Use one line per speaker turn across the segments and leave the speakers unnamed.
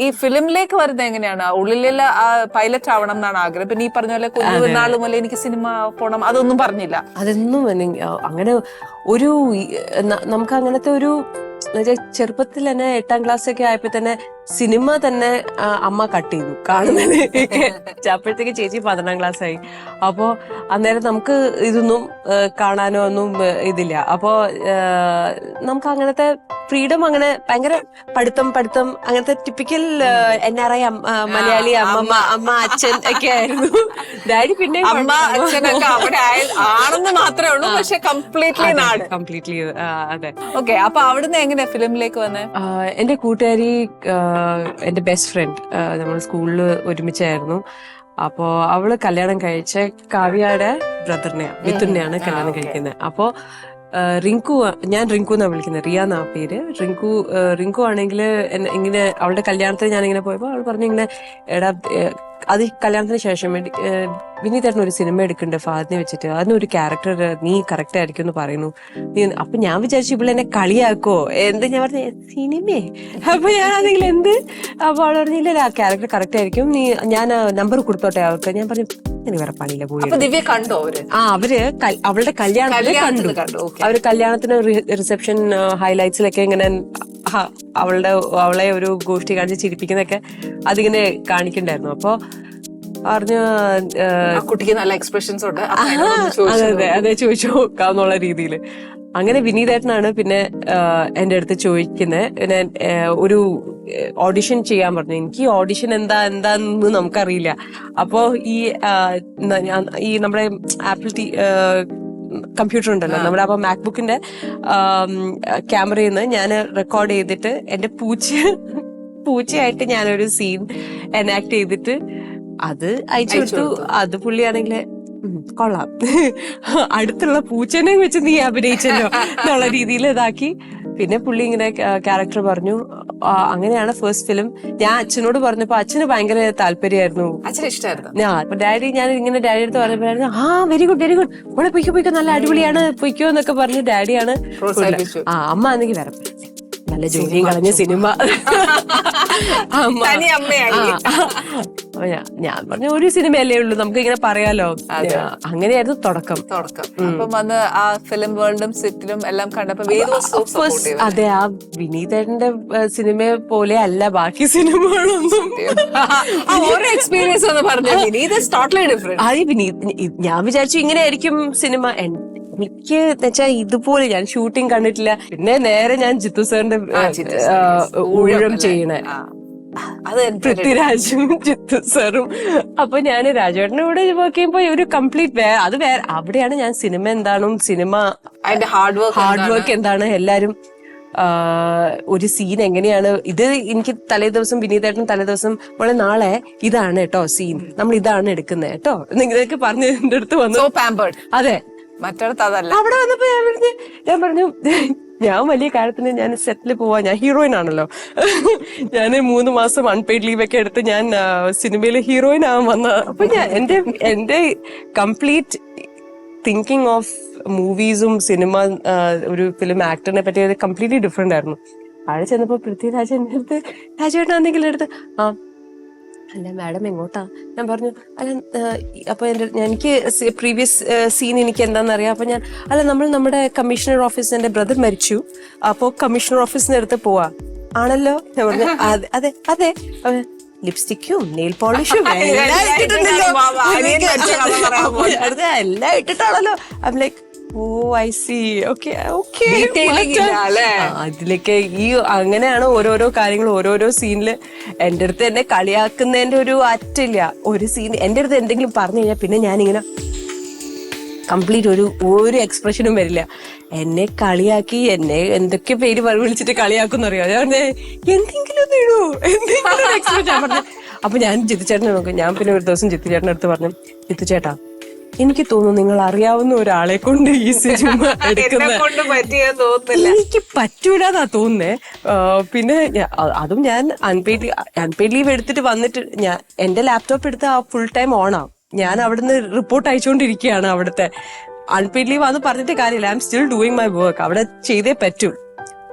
ഈ ഫിലിമിലേക്ക് വരുന്നത് എങ്ങനെയാണ്? ഉള്ളിലെ പൈലറ്റ് ആവണം എന്നാണ് ആഗ്രഹം. പിന്നെ ഈ പറഞ്ഞ പോലെ കുഞ്ഞുനാള് മുതലേ എനിക്ക് സിനിമ പോണം അതൊന്നും പറഞ്ഞില്ല.
അതൊന്നും അങ്ങനെ ഒരു നമുക്ക് അങ്ങനത്തെ ഒരു ചെറുപ്പത്തിൽ തന്നെ 8ാം ക്ലാസ് ഒക്കെ ആയപ്പോ തന്നെ സിനിമ തന്നെ അമ്മ കട്ട് ചെയ്തു കാണുന്നത്. അപ്പോഴത്തേക്ക് ചേച്ചി 12ാം ക്ലാസ് ആയി. അപ്പോ അന്നേരം നമുക്ക് ഇതൊന്നും കാണാനോ ഒന്നും ഇതില്ല. അപ്പോ നമുക്ക് അങ്ങനത്തെ ഫ്രീഡം അങ്ങനെ ഭയങ്കര പഠിത്തം അങ്ങനത്തെ ടിപ്പിക്കൽ NRI മലയാളി അമ്മ അച്ഛൻ ഒക്കെ ആയിരുന്നു. ഡാഡി പിന്നെ
അമ്മ അച്ഛനൊക്കെ അവിടെ ആണെന്ന് മാത്രമേ ഉള്ളൂ, പക്ഷെ
കംപ്ലീറ്റ്ലി അതെ.
ഓക്കെ, അപ്പൊ അവിടുന്ന് എങ്ങനെയാ ഫിലിമിലേക്ക് വന്നേ?
എന്റെ കൂട്ടുകാരി എന്റെ ബെസ്റ്റ് ഫ്രണ്ട്, നമ്മൾ സ്കൂളിൽ ഒരുമിച്ചായിരുന്നു. അപ്പോ അവള് കല്യാണം കഴിച്ച കാവ്യയുടെ ബ്രദറിനെയാണ്, മിഥുനെയാണ് കല്യാണം കഴിക്കുന്നത്. അപ്പോ ഞാൻ റിങ്കു എന്നാ വിളിക്കുന്നത്, റിയ എന്നാ പേര്. റിങ്കു ആണെങ്കിൽ ഇങ്ങനെ അവളുടെ കല്യാണത്തിന് ഞാൻ ഇങ്ങനെ പോയപ്പോ അവൾ പറഞ്ഞു ഇങ്ങനെ, എടാ അത് കല്യാണത്തിന് ശേഷം വിനീതേട്ടൻ ഒരു സിനിമ എടുക്കുന്നുണ്ട് ഫാദിനെ വെച്ചിട്ട്, അതിനൊരു ക്യാരക്ടർ നീ കറക്റ്റ് ആയിരിക്കും എന്ന് പറയുന്നു. അപ്പൊ ഞാൻ വിചാരിച്ചു ഇവിടെ എന്നെ കളിയാക്കോ എന്ത്. ഞാൻ പറഞ്ഞു സിനിമയെ. അപ്പൊ ഞാൻ ആണെങ്കിൽ എന്ത്. അപ്പൊ അവൾ പറഞ്ഞില്ല ആ ക്യാരക്ടർ കറക്റ്റ് ആയിരിക്കും, ഞാൻ നമ്പർ കൊടുത്തോട്ടെ അവർക്ക്. ഞാൻ പറഞ്ഞു എനിക്ക് വേറെ പണിയില്ല പോയി.
ദിവ്യ കണ്ടോ അവര്?
അവര് അവളുടെ കല്യാണത്തിന് കണ്ടു. അവര് കല്യാണത്തിന് റിസപ്ഷൻ ഹൈലൈറ്റ്സിലൊക്കെ ഇങ്ങനെ അവളെ ഒരു ഗോഷ്ടി കാണിച്ച് ചിരിപ്പിക്കുന്നൊക്കെ അതിങ്ങനെ കാണിക്കണ്ടായിരുന്നു. അപ്പൊ പറഞ്ഞു
കുട്ടിക്ക് നല്ല എക്സ്പ്രഷൻസ് ഉണ്ട്,
അതെ ചോദിച്ചു നോക്കാന്നുള്ള രീതിയിൽ. അങ്ങനെ വിനീതേട്ടനാണ് പിന്നെ എന്റെ അടുത്ത് ചോദിക്കുന്നത്, പിന്നെ ഒരു ഓഡിഷൻ ചെയ്യാൻ പറഞ്ഞു. എനിക്ക് ഓഡിഷൻ എന്താന്ന് നമുക്കറിയില്ല. അപ്പോ ഈ നമ്മുടെ ആപ്പിൾ കമ്പ്യൂട്ടർ ഉണ്ടല്ലോ നമ്മുടെ, അപ്പൊ മാക്ബുക്കിന്റെ ക്യാമറയിൽ നിന്ന് ഞാൻ റെക്കോർഡ് ചെയ്തിട്ട് എന്റെ പൂച്ചയായിട്ട് ഞാനൊരു സീൻ എനാക്ട് ചെയ്തിട്ട് അത് അയച്ചു കൊടുത്തു. അത് പുള്ളിയാണെങ്കിൽ കൊള്ളാം, അടുത്തുള്ള പൂച്ചനെ വെച്ച് നീ അഭിനയിച്ചല്ലോ എന്നുള്ള രീതിയിൽ ഇതാക്കി. പിന്നെ പുള്ളി ഇങ്ങനെ ക്യാരക്ടർ പറഞ്ഞു. അങ്ങനെയാണ് ഫസ്റ്റ് ഫിലിം. ഞാൻ അച്ഛനോട് പറഞ്ഞപ്പോ അച്ഛന് ഭയങ്കര താല്പര്യമായിരുന്നു,
അച്ഛന് ഇഷ്ടമായിരുന്നു.
അപ്പൊ ഡാഡി ഞാൻ ഇങ്ങനെ ഡാഡി അടുത്ത് പറഞ്ഞപ്പോഴായിരുന്നു വെരി ഗുഡ് മോളെ പൊയ്ക്കോ നല്ല അടിപൊളിയാണ് പൊയ്ക്കോ എന്നൊക്കെ പറഞ്ഞ് ഡാഡിയാണ്. അമ്മ ആണെങ്കിൽ വേറെ നല്ല ജോലിയും കളഞ്ഞ സിനിമ. ഞാൻ പറഞ്ഞ ഒരു സിനിമയല്ലേ ഉള്ളൂ, നമുക്ക് ഇങ്ങനെ പറയാലോ. അങ്ങനെയായിരുന്നു തുടക്കം.
അപ്പം വന്ന് ആ ഫിലിം വേൾഡും സെറ്റിലും എല്ലാം കണ്ടപ്പോ
അതെ, ആ വിനീതേട്ടന്റെ സിനിമയെ പോലെ അല്ല ബാക്കി സിനിമകളൊന്നും.
ഓരോ എക്സ്പീരിയൻസ് എന്ന് പറഞ്ഞു
ഞാൻ വിചാരിച്ചു ഇങ്ങനെ ആയിരിക്കും സിനിമ. എനിക്ക് വെച്ചാ ഇതുപോലെ ഞാൻ ഷൂട്ടിംഗ് കണ്ടിട്ടില്ല. പിന്നെ നേരെ ഞാൻ ജിത്തു സാറിന്റെ ഊഴം ചെയ്യണേ, പൃഥ്വിരാജും ജിത്തു സാറും. അപ്പൊ ഞാൻ രാജേട്ടന്റെ കൂടെ വർക്ക് ചെയ്യുമ്പോ ഒരു കംപ്ലീറ്റ് അവിടെയാണ് ഞാൻ സിനിമ എന്താണും ഹാർഡ് വർക്ക് എന്താണ് എല്ലാരും ഒരു സീൻ എങ്ങനെയാണ്. ഇത് എനിക്ക് തലേദിവസം വിനീതേട്ടൻ തലേദിവസം മോളെ നാളെ ഇതാണ് കേട്ടോ സീൻ, നമ്മൾ ഇതാണ് എടുക്കുന്നത് കേട്ടോ നിങ്ങളൊക്കെ പറഞ്ഞ് എന്റെ അടുത്ത് വന്നു. അതെ,
മറ്റടുത്ത് അതല്ല.
അവിടെ വന്നപ്പോ ഞാൻ പറഞ്ഞു ഞാൻ വലിയ കാര്യത്തിന് ഞാൻ സെറ്റിൽ പോവാ, ഞാൻ ഹീറോയിൻ ആണല്ലോ. ഞാൻ 3 മാസം അൺപെയ്ഡ് ലീവ് ഒക്കെ എടുത്ത് ഞാൻ സിനിമയിൽ ഹീറോയിൻ ആവാൻ വന്ന. അപ്പൊ എന്റെ കംപ്ലീറ്റ് തിങ്കിങ് ഓഫ് മൂവീസും സിനിമ ഒരു ഫിലിം ആക്ടറിനെ പറ്റി കംപ്ലീറ്റ്ലി ഡിഫറെന്റ് ആയിരുന്നു. അവിടെ ചെന്നപ്പോ പൃഥ്വിരാജ് എന്റെ അടുത്ത് രാജേട്ടനാണെങ്കിൽ എടുത്ത് അല്ല മാഡം എങ്ങോട്ടാ? ഞാൻ പറഞ്ഞു അല്ല അപ്പൊ എനിക്ക് പ്രീവിയസ് സീൻ എനിക്ക് എന്താണെന്നറിയാം. അപ്പൊ ഞാൻ നമ്മുടെ കമ്മീഷണർ ഓഫീസ്, എന്റെ ബ്രദർ മരിച്ചു, അപ്പൊ കമ്മീഷണർ ഓഫീസിന്റെ അടുത്ത് പോവാ ആണല്ലോ. ഞാൻ പറഞ്ഞു അതെ ലിപ്സ്റ്റിക്കും നെയിൽ പോളിഷും എല്ലാം ഇട്ടിട്ടാണല്ലോ. I like oh I see okay അതിലേക്ക് ഈ അങ്ങനെയാണ് ഓരോരോ കാര്യങ്ങൾ ഓരോരോ സീനില്. എന്റെ അടുത്ത് എന്നെ കളിയാക്കുന്നതിന്റെ ഒരു അറ്റില്ല. ഒരു സീൻ എന്റെ അടുത്ത് എന്തെങ്കിലും പറഞ്ഞു കഴിഞ്ഞാൽ പിന്നെ ഞാനിങ്ങനെ കംപ്ലീറ്റ് ഒരു എക്സ്പ്രഷനും വരില്ല. എന്നെ കളിയാക്കി എന്നെ എന്തൊക്കെ പേര് വിളിച്ചിട്ട് കളിയാക്കുന്നറിയോ. ഞാൻ എന്തെങ്കിലും ഒന്ന് ഇടൂ, എന്തെങ്കിലും എക്സ്പ്രഷൻ പറഞ്ഞു. അപ്പൊ ഞാൻ ജിത്തുചേട്ടനെ നോക്കും. ഞാൻ പിന്നെ ഒരു ദിവസം ജിത്തുചേട്ടൻ്റെ അടുത്ത് പറഞ്ഞു, ജിത്തുചേട്ടാ എനിക്ക് തോന്നുന്നു നിങ്ങൾ അറിയാവുന്ന ഒരാളെ കൊണ്ട് ഈ സിനിമ എനിക്ക് പറ്റൂലെന്നാ തോന്നുന്നേ. പിന്നെ അതും ഞാൻ അൺപെയ്ഡ് ലീവ് എടുത്തിട്ട് വന്നിട്ട് എന്റെ ലാപ്ടോപ്പ് എടുത്ത് ആ ഫുൾ ടൈം ഓണാവും. ഞാൻ അവിടുന്ന് റിപ്പോർട്ട് അയച്ചുകൊണ്ടിരിക്കുകയാണ്. അവിടുത്തെ അൺപെയ്ഡ് ലീവ് ആണെന്ന് പറഞ്ഞിട്ട് കാര്യമില്ല, I am still doing my work. അവിടെ ചെയ്തേ പറ്റൂ.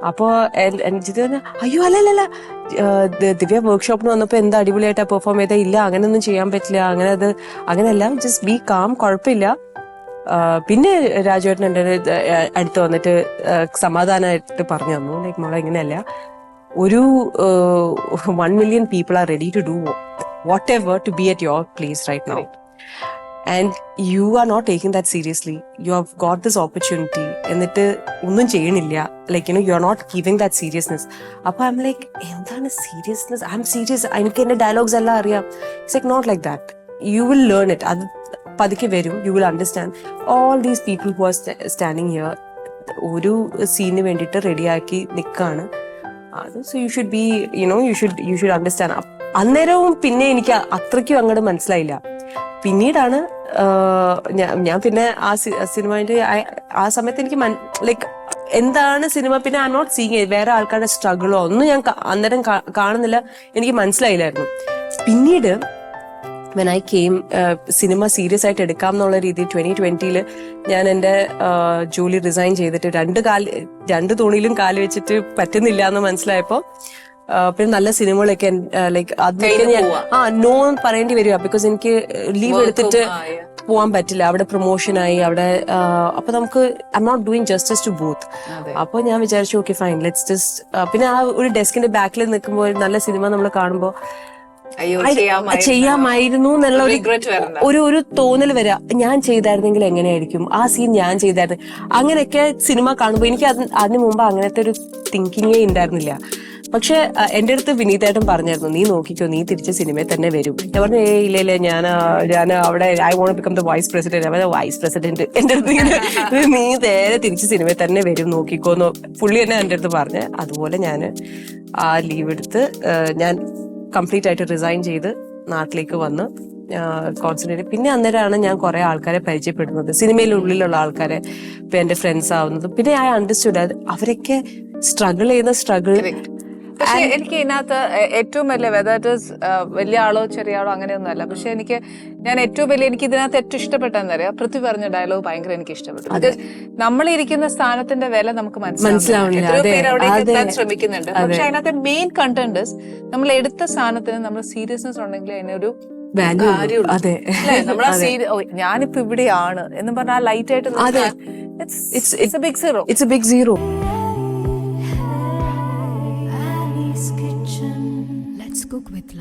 അപ്പോ ജിത്തു പറഞ്ഞു അയ്യോ അല്ലല്ല ദിവ്യ വർക്ക്ഷോപ്പിന് വന്നപ്പോ എന്താ അടിപൊളിയായിട്ടാ പെർഫോം ചെയ്താ, ഇല്ല അങ്ങനെയൊന്നും ചെയ്യാൻ പറ്റില്ല, അങ്ങനെയല്ല, ജസ്റ്റ് ബി കാം, കുഴപ്പമില്ല. പിന്നെ രാജുവേട്ടൻ എൻ്റെ അടുത്ത് വന്നിട്ട് സമാധാനമായിട്ട് പറഞ്ഞു തന്നു, ലൈക്ക് മോളെ ഇങ്ങനെയല്ല, ഒരു 1 million people are ready to do whatever to be at your place right now. And you are not taking that seriously. You have got this opportunity. എന്നിട്ട് ഒന്നും ചെയ്യണില്ല. Like, you know, you are not giving that seriousness. അപ്പൊ I'm like, എന്താണ് seriousness? I'm serious. എനിക്ക് എന്റെ dialogues എല്ലാം അറിയാം. It's like not like that. You will learn it. അത് പതുക്കെ വരും. You will understand. All these people who are standing here ഒരു സീനിന് വേണ്ടിയിട്ട് റെഡിയാക്കി നിൽക്കാണ്. So you should be, you should understand. അന്നേരവും പിന്നെ എനിക്ക് അത്രയ്ക്കും അങ്ങോട്ട് മനസ്സിലായില്ല. പിന്നീടാണ് ഞാൻ പിന്നെ ആ സിനിമയുടെ ആ സമയത്ത് എനിക്ക് ലൈക്ക് എന്താണ് സിനിമ, പിന്നെ ഐ എം നോട്ട് സീയിങ് വേറെ ആൾക്കാരുടെ സ്ട്രഗിളോ ഒന്നും ഞാൻ അന്നേരം കാണുന്നില്ല, എനിക്ക് മനസ്സിലായില്ലായിരുന്നു. പിന്നീട് when I came cinema serious ആയിട്ട് എടുക്കാം എന്നുള്ള രീതിയിൽ 2020 ഞാൻ എൻ്റെ ജോലി റിസൈൻ ചെയ്തിട്ട് രണ്ട് തോണിയിലും കാല് വെച്ചിട്ട് പറ്റുന്നില്ല എന്ന് മനസ്സിലായപ്പോ പിന്നെ നല്ല സിനിമകളൊക്കെ ലൈക്ക് അതിനൊക്കെ ഞാൻ നോ പറയേണ്ടി വരിക. ബിക്കോസ് എനിക്ക് ലീവ് എടുത്തിട്ട് പോവാൻ പറ്റില്ല, അവിടെ പ്രൊമോഷനായി അവിടെ. അപ്പൊ നമുക്ക് I'm not doing justice to both. അപ്പൊ ഞാൻ വിചാരിച്ചു ഓക്കെ ഫൈൻ, ലെറ്റ്സ് ജസ്റ്റ്. പിന്നെ ആ ഒരു ഡെസ്കിന്റെ ബാക്കിൽ നിൽക്കുമ്പോൾ നല്ല സിനിമ നമ്മൾ കാണുമ്പോൾ ചെയ്യാമായിരുന്നു എന്നുള്ള ഒരു തോന്നൽ വരിക. ഞാൻ ചെയ്തായിരുന്നെങ്കിൽ എങ്ങനെയായിരിക്കും, ആ സീൻ ഞാൻ ചെയ്തായിരുന്നു, അങ്ങനെയൊക്കെ സിനിമ കാണുമ്പോൾ എനിക്ക് അതിന് മുമ്പ് അങ്ങനത്തെ ഒരു തിങ്കിങ്ങേ ഉണ്ടായിരുന്നില്ല. പക്ഷെ എന്റെ അടുത്ത് വിനീതേട്ടൻ പറഞ്ഞായിരുന്നു, നീ നോക്കിക്കോ, നീ തിരിച്ച് സിനിമയിൽ തന്നെ വരും. ഞാൻ പറഞ്ഞു ഇല്ല ഞാൻ അവിടെ I won't become the vice president. Vice president എന്റെ അടുത്ത് ഇങ്ങനെ നീ നേരെ തിരിച്ച് സിനിമയിൽ തന്നെ വരും നോക്കിക്കോന്ന് പുള്ളി തന്നെ എന്റെ അടുത്ത് പറഞ്ഞ്. അതുപോലെ ഞാൻ ആ ലീവ് എടുത്ത് ഞാൻ കംപ്ലീറ്റ് ആയിട്ട് റിസൈൻ ചെയ്ത് നാട്ടിലേക്ക് വന്ന് കോൺസെൻട്രേറ്റ്. പിന്നെ അന്നേരമാണ് ഞാൻ കുറെ ആൾക്കാരെ പരിചയപ്പെടുന്നത്, സിനിമയിലുള്ളിലുള്ള ആൾക്കാരെ, ഇപ്പൊ എന്റെ ഫ്രണ്ട്സ് ആവുന്നത്. പിന്നെ ഐ അണ്ടർസ്റ്റുഡ് അവരൊക്കെ സ്ട്രഗിൾ ചെയ്യുന്ന സ്ട്രഗിൾ.
പക്ഷെ എനിക്ക് ഇതിനകത്ത് ഏറ്റവും വലിയ വലിയ ആളോ ചെറിയ ആളോ അങ്ങനെയൊന്നും അല്ല. പക്ഷെ എനിക്ക് ഇതിനകത്ത് ഏറ്റവും ഇഷ്ടപ്പെട്ടെന്നറിയാം, പൃഥ്വി പറഞ്ഞ ഡയലോഗ് ഭയങ്കര എനിക്ക് ഇഷ്ടപ്പെട്ടു. നമ്മളിരിക്കുന്ന സ്ഥാനത്തിന്റെ വില നമുക്ക് മനസ്സിലാവുന്നില്ല. എത്രയോ പേര് അവിടെ എത്താൻ ശ്രമിക്കുന്നുണ്ട്. പക്ഷെ അതിനകത്തെ മെയിൻ കണ്ടന്റ് നമ്മൾ എടുത്ത സാധനത്തിന് നമ്മൾ സീരിയസ്നെസ് ഉണ്ടെങ്കിൽ അതിനൊരു ഞാനിപ്പോ ഇവിടെയാണ് എന്ന് പറഞ്ഞാൽ ലൈറ്റ് ആയിട്ട് it's a big zero.
Cook with